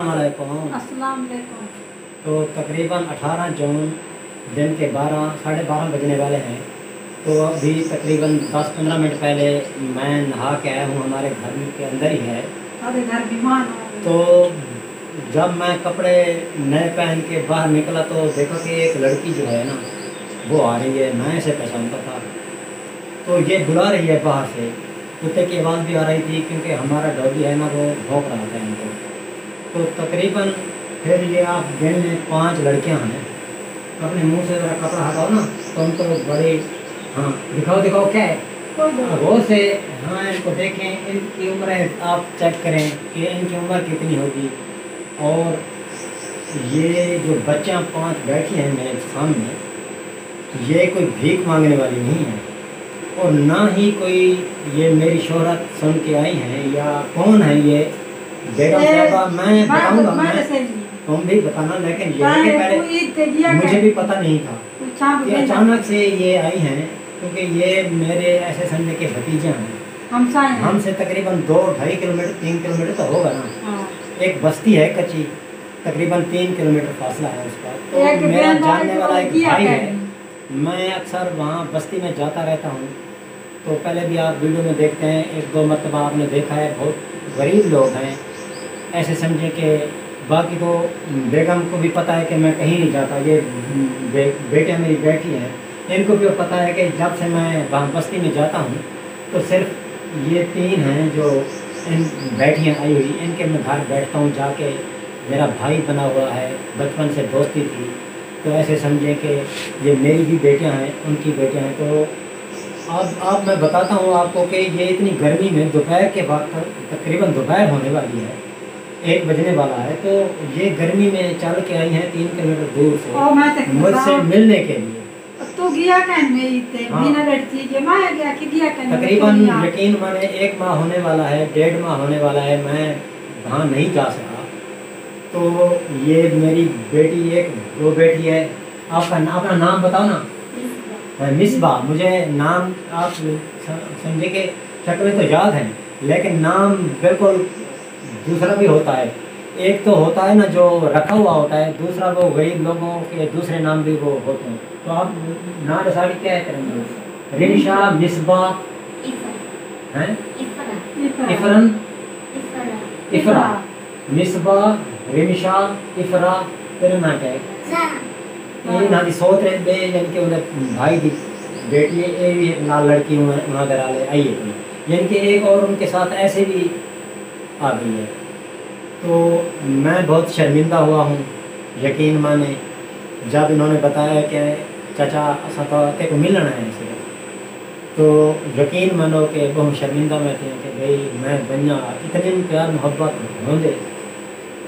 अस्सलाम वालेकुम। तो तकरीबन 18 जून दिन के 12 बजने वाले हैं। तो अभी तकरीबन 10-15 मिनट पहले मैं नहा के आया हूँ, हमारे घर के अंदर ही है। अरे घर बीमार हो। तो जब मैं कपड़े नए पहन के बाहर निकला तो देखा कि एक लड़की जो है ना वो आ रही है, मैं ऐसे पहचानता था। तो ये बुला रही है बाहर से, कुत्ते की आवाज़ भी आ रही थी क्योंकि हमारा डॉगी है ना वो भौंक रहा था इनको। तो तकरीबन फिर ये आप गिन लें 5 लड़कियां हैं। अपने मुंह से ज़रा कपड़ा हटाओ ना, तुम तो बड़े, हाँ दिखाओ क्या है गौर से। हाँ इनको देखें, इनकी उम्र आप चेक करें कि इनकी उम्र कितनी होगी। और ये जो बच्चियाँ 5 बैठी हैं मेरे सामने, ये कोई भीख मांगने वाली नहीं है और ना ही कोई ये मेरी शोहरत सुन के आई हैं या कौन है ये बेगम साहबा। मैं बताऊंगा, मैं तुम भी बताना, लेकिन ये है कि पहले मुझे भी पता नहीं था कि अचानक से ये आई हैं, क्योंकि ये मेरे ऐसे समझे के भतीजे हैं। हमसे तकरीबन 2-2.5 किलोमीटर 3 किलोमीटर तो होगा ना। एक बस्ती है कच्ची, तकरीबन 3 किलोमीटर फासला है उसका। तो मेरा जानने वाला एक भाई है, मैं अक्सर वहाँ बस्ती में जाता रहता हूँ। तो पहले भी आप वीडियो में देखते हैं, 1-2 मरतबा आपने देखा है। बहुत गरीब लोग हैं, ऐसे समझे कि बाकी तो बेगम को भी पता है कि मैं कहीं नहीं जाता। ये बेटियाँ मेरी बैठी हैं, इनको भी पता है कि जब से मैं वहाँ बस्ती में जाता हूँ तो सिर्फ ये 3 हैं जो इन बैठियाँ आई हुई, इनके मैं घर बैठता हूँ जाके। मेरा भाई बना हुआ है, बचपन से दोस्ती थी। तो ऐसे समझें कि ये मेरी भी बेटियाँ हैं, उनकी बेटियाँ हैं। तो अब मैं बताता हूँ आपको कि ये इतनी गर्मी में दोपहर के वक्त, तकरीबन दोपहर होने वाली है, 1 बजने वाला है। तो ये गर्मी में चल के आई हैं 3 किलोमीटर दूर से मुझसे मिलने के लिए। तो गया तकरीबन यकीन माने 1 माह होने वाला है, 1.5 माह होने वाला है, मैं वहाँ नहीं जा सका। तो ये मेरी बेटी, एक 2 बेटी है। आपका अपना नाम बताओ ना। मिसबा, मुझे नाम आप समझे कि शक्लें तो याद हैं, लेकिन नाम बिल्कुल दूसरा भी होता है। एक तो होता है ना जो रखा हुआ होता है, दूसरा वो गरीब लोगों के दूसरे नाम भी वो होते हैं। तो आप नाम साड़ी क्या है करेंगे? रिमशा, मिसबा हैं, इफरन, इफरा, मिसबा, रिमशा, इफरा, फिर ना क्या ये ना दी सोच रहे बे यानी कि उन्हें भाई दी बेटी ये भी नाल लड़की उन्हें दरा ले आई है, यानी कि एक और उनके साथ ऐसे भी आ गई है। तो मैं बहुत शर्मिंदा हुआ हूँ, यकीन माने, जब इन्होंने बताया कि चाचा सताते को मिलना है इसे। तो यकीन मानो कि बहुत शर्मिंदा में थे कि भाई मैं बन्या इतने प्यार मोहब्बत होंगे,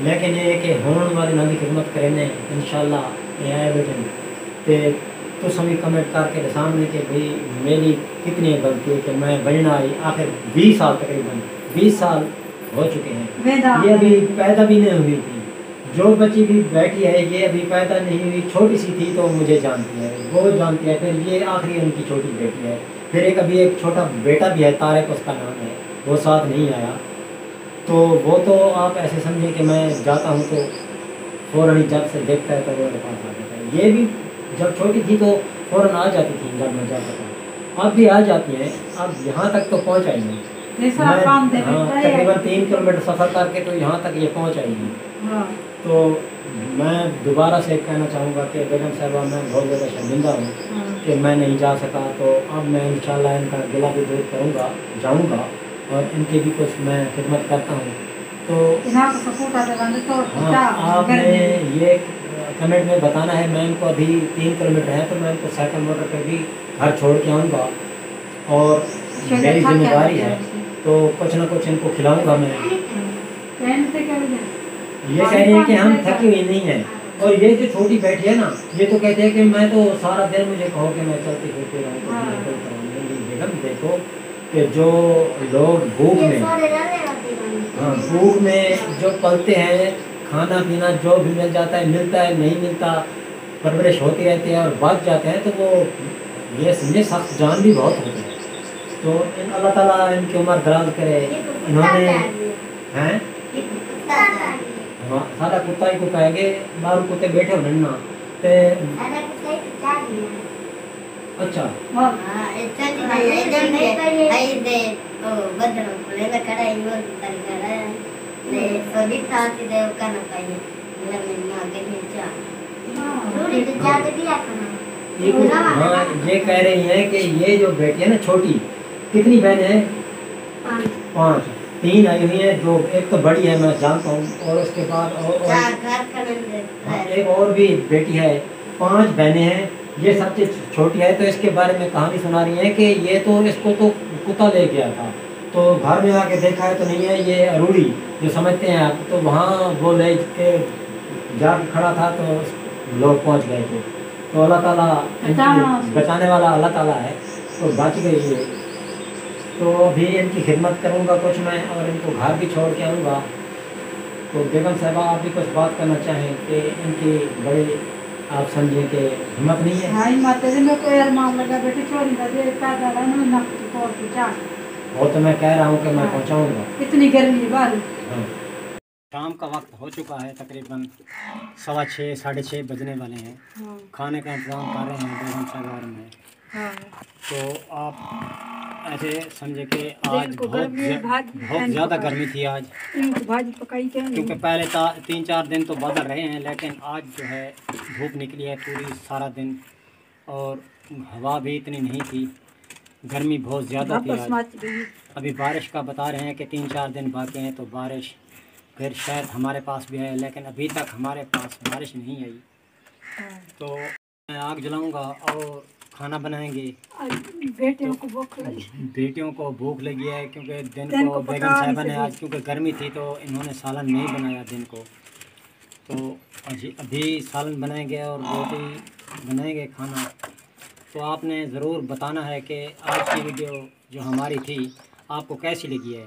लेकिन ये कि होने वाली ना की खिदमत करें इंशाल्लाह ये आए बेटे। तो सभी कमेंट करके सामने कि भाई मेरी कितनी गलती है कि मैं बनना आई। आखिर 20 साल, तकरीबन 20 साल हो चुके हैं। ये अभी पैदा भी नहीं हुई थी। जो बच्ची भी बैठी है ये अभी पैदा नहीं हुई, छोटी सी थी। तो मुझे जानती है, वो जानती है। फिर ये आखिरी उनकी छोटी बेटी है। फिर अभी एक छोटा बेटा भी है, तारिक उसका नाम है, वो साथ नहीं आया। तो वो तो आप ऐसे समझें कि मैं जाता हूँ तो फ़ौरन ही जब से देखता है तो वो मेरे पास आ जाता है। ये भी जब छोटी थी तो फ़ौरन आ जाती थी जब मैं जाता था, अब भी आ जाती हैं। अब यहाँ तक तो पहुँच आई हैं। हाँ, तकरीबन 3 किलोमीटर सफ़र करके तो यहाँ तक ये पहुँच आई हैं। तो मैं दोबारा से कहना चाहूँगा कि बेगम साहबा मैं बहुत ज़्यादा शर्मिंदा हूँ कि मैं नहीं जा सका। तो अब मैं इंशाल्लाह इनका गिला भी दूर करूँगा, जाऊँगा और इनकी भी कुछ मैं खिदमत करता हूँ। तो हाँ, आपने ये कमेंट में बताना है। मैं इनको अभी 3 किलोमीटर है तो मैं इनको साइकिल मोटर पर भी घर छोड़ के आऊँगा और मेरी जिम्मेदारी है तो कुछ ना कुछ इनको खिलाऊँगा मैं। ये कह रही है कि हम थकी हुई नहीं है। और ये जो छोटी बैठी है ना, ये तो कहते हैं कि मैं तो सारा दिन मुझे कहो कि मैं चलती फिरती रहूँ। बेगम देखो कि जो लोग भूख में, हाँ भूख में जो पलते हैं, खाना पीना जो भी मिल जाता है, मिलता है नहीं मिलता, परवरिश होती रहती है और बच जाते हैं। तो वो ये समझे सख्त जान भी बहुत होते हैं। तो अल्लाह ताला इनकी उम्र दराज करे। इन्होंने हैं सादा कुत्ता ही को कहेंगे बाहर कुत्ते बैठे हो ना ते अच्छा हाँ हाँ ये कह रही हैं कि ये जो बेटी है ना छोटी, कितनी बहनें हैं? 5। 3 आई हुई हैं, जो एक तो बड़ी है मैं जानता हूँ, और उसके बाद एक और भी बेटी है। 5 बहनें हैं, ये सबसे छोटी है। तो इसके बारे में कहानी सुना रही है कि ये तो इसको तो कुत्ता ले गया था, तो घर में आके देखा है तो नहीं है, ये अरूड़ी जो समझते हैं आप, तो वहाँ वो ले के जाके खड़ा था तो लोग पहुँच गए थे। तो अल्लाह ताला बचाने वाला अल्लाह ताला है, तो बच गई ये। तो अभी इनकी खिदमत करूँगा कुछ मैं, और इनको घर भी छोड़ के आऊँगा। तो बेगम साहबा आप भी कुछ बात करना चाहें कि इनकी बड़ी आप समझें कि हिम्मत नहीं है? हाँ हिम्मत है, मेरे को यार माम लगा बेटी छोड़ी ना दे का दादा ना ना तो पहुंचा। वो तो मैं कह रहा हूँ कि मैं पहुँचाऊँगा। इतनी गर्मी बाहर। हाँ। शाम का वक्त हो चुका है, तकरीबन 6:15 6:30 बजने वाले हैं। हाँ खाने का इंतज़ाम कर रहे हैं बेगम साहब में। हाँ तो आप ऐसे समझे कि आज को बहुत ज़्यादा गर्मी थी आज, इनको भाजी पकाई क्या है? क्योंकि पहले 3-4 दिन तो बादल रहे हैं, लेकिन आज जो है धूप निकली है पूरी सारा दिन, और हवा भी इतनी नहीं थी, गर्मी बहुत ज़्यादा थी आज। अभी बारिश का बता रहे हैं कि 3-4 दिन बाकी हैं, तो बारिश फिर शायद हमारे पास भी है, लेकिन अभी तक हमारे पास बारिश नहीं आई। तो मैं आग जलाऊंगा और खाना बनाएंगे। बेटियों को भूख लगी, बेटियों को भूख लगी है, क्योंकि दिन को बेगम साहिबा ने आज, क्योंकि गर्मी थी तो इन्होंने सालन नहीं बनाया दिन को, तो अभी सालन बनाएंगे और रोटी बनाएंगे खाना। तो आपने ज़रूर बताना है कि आज की वीडियो जो हमारी थी आपको कैसी लगी है।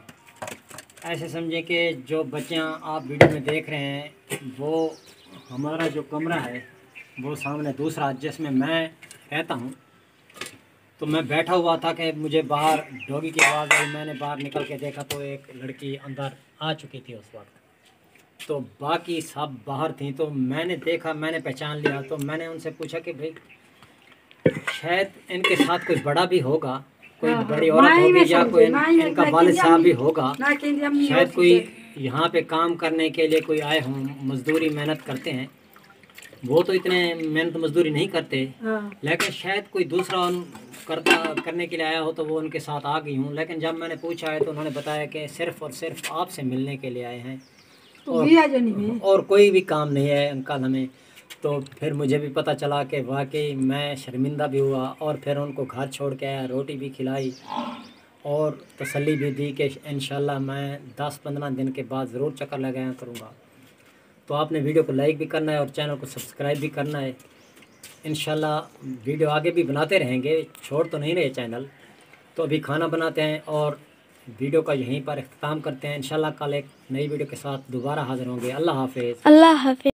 ऐसे समझें कि जो बच्चियाँ आप वीडियो में देख रहे हैं, वो हमारा जो कमरा है वो सामने दूसरा जिसमें मैं रहता हूँ। तो मैं बैठा हुआ था कि मुझे बाहर डॉगी की आवाज़ आई, मैंने बाहर निकल के देखा तो एक लड़की अंदर आ चुकी थी उस वक्त, तो बाकी सब बाहर थी। तो मैंने देखा, मैंने पहचान लिया, तो मैंने उनसे पूछा कि भाई शायद इनके साथ कोई बड़ा भी होगा, कोई बड़ी औरत होगी, या कोई इनका वालिद साहब भी होगा, शायद कोई यहाँ पे काम करने के लिए कोई आए हों, मजदूरी मेहनत करते हैं। वो तो इतने मेहनत मजदूरी नहीं करते, लेकिन शायद कोई दूसरा करने के लिए आया हो, तो वो उनके साथ आ गई हूँ। लेकिन जब मैंने पूछा है तो उन्होंने बताया कि सिर्फ़ और सिर्फ आपसे मिलने के लिए आए हैं, और कोई भी काम नहीं है अंकल हमें। तो फिर मुझे भी पता चला कि वाकई मैं शर्मिंदा भी हुआ, और फिर उनको घर छोड़ के आया, रोटी भी खिलाई और तसल्ली भी दी कि इंशाल्लाह मैं 10-15 दिन के बाद ज़रूर चक्कर लगाया करूँगा। तो आपने वीडियो को लाइक भी करना है और चैनल को सब्सक्राइब भी करना है। इंशाल्लाह वीडियो आगे भी बनाते रहेंगे, छोड़ तो नहीं रहे चैनल। तो अभी खाना बनाते हैं और वीडियो का यहीं पर इख्तिताम करते हैं। इंशाल्लाह कल एक नई वीडियो के साथ दोबारा हाज़िर होंगे। अल्लाह हाफ़िज़। अल्लाह हाफ़िज़।